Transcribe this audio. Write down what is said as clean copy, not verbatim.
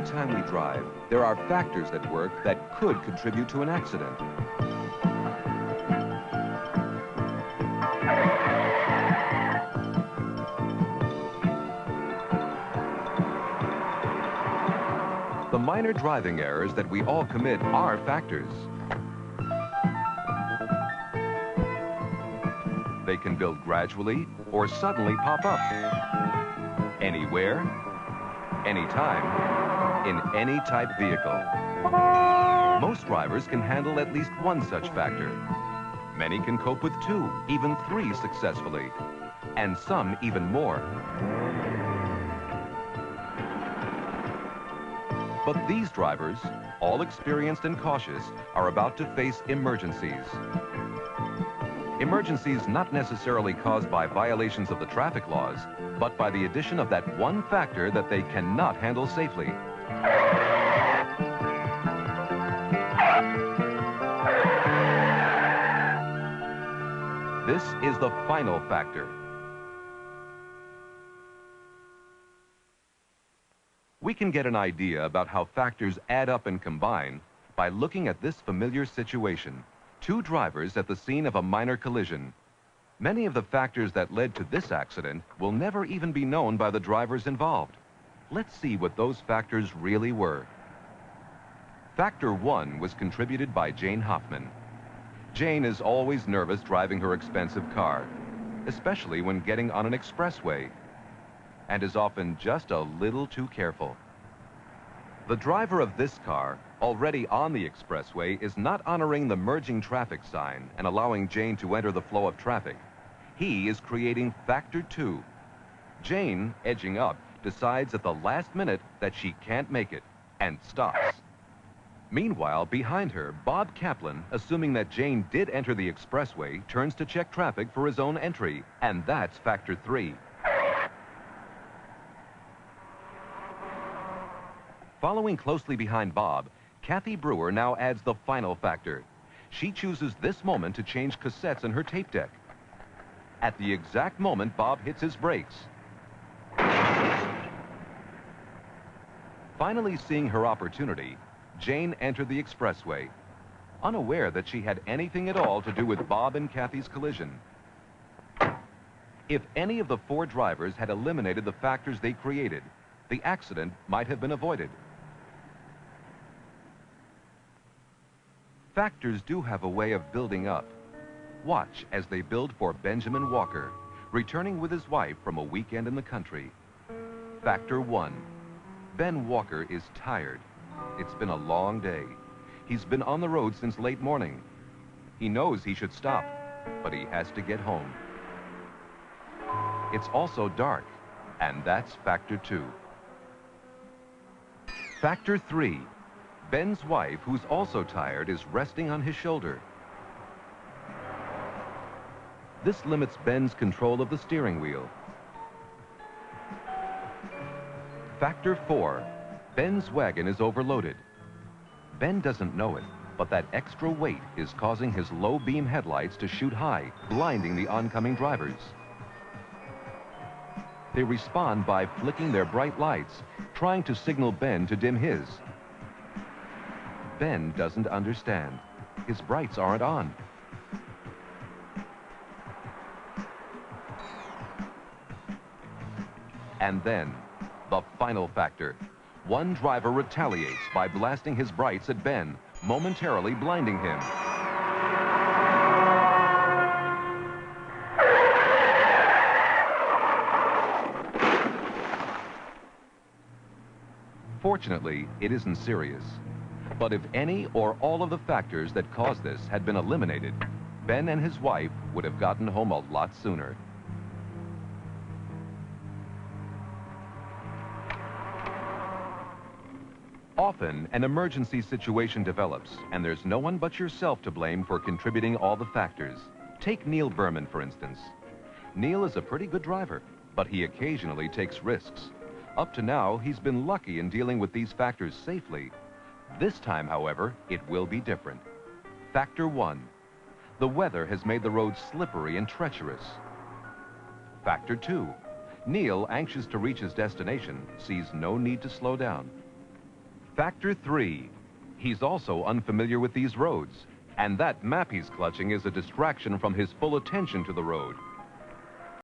Every time we drive, there are factors at work that could contribute to an accident. The minor driving errors that we all commit are factors. They can build gradually or suddenly pop up. Anywhere, anytime, in any type vehicle. Most drivers can handle at least one such factor. Many can cope with 2, even 3 successfully, and some even more. But these drivers, all experienced and cautious, are about to face emergencies. Emergencies not necessarily caused by violations of the traffic laws, but by the addition of that one factor that they cannot handle safely. This is the final factor. We can get an idea about how factors add up and combine by looking at this familiar situation. 2 drivers at the scene of a minor collision. Many of the factors that led to this accident will never even be known by the drivers involved. Let's see what those factors really were. Factor 1 was contributed by Jane Hoffman. Jane is always nervous driving her expensive car, especially when getting on an expressway, and is often just a little too careful. The driver of this car, already on the expressway, is not honoring the merging traffic sign and allowing Jane to enter the flow of traffic. He is creating factor 2. Jane, edging up, decides at the last minute that she can't make it and stops. Meanwhile, behind her, Bob Kaplan, assuming that Jane did enter the expressway, turns to check traffic for his own entry, and that's factor 3. Following closely behind Bob, Kathy Brewer now adds the final factor. She chooses this moment to change cassettes in her tape deck. At the exact moment Bob hits his brakes. Finally seeing her opportunity, Jane entered the expressway, unaware that she had anything at all to do with Bob and Kathy's collision. If any of the 4 drivers had eliminated the factors they created, the accident might have been avoided. Factors do have a way of building up. Watch as they build for Benjamin Walker, returning with his wife from a weekend in the country. Factor 1. Ben Walker is tired. It's been a long day. He's been on the road since late morning. He knows he should stop, but he has to get home. It's also dark, and that's factor 2. Factor 3. Ben's wife, who's also tired, is resting on his shoulder. This limits Ben's control of the steering wheel. Factor 4. Ben's wagon is overloaded. Ben doesn't know it, but that extra weight is causing his low beam headlights to shoot high, blinding the oncoming drivers. They respond by flicking their bright lights, trying to signal Ben to dim his. Ben doesn't understand. His brights aren't on. And then, the final factor. One driver retaliates by blasting his brights at Ben, momentarily blinding him. Fortunately, it isn't serious. But if any or all of the factors that caused this had been eliminated, Ben and his wife would have gotten home a lot sooner. Often, an emergency situation develops, and there's no one but yourself to blame for contributing all the factors. Take Neil Berman, for instance. Neil is a pretty good driver, but he occasionally takes risks. Up to now, he's been lucky in dealing with these factors safely. This time, however, it will be different. Factor 1. The weather has made the road slippery and treacherous. Factor 2. Neil, anxious to reach his destination, sees no need to slow down. Factor 3. He's also unfamiliar with these roads, and that map he's clutching is a distraction from his full attention to the road.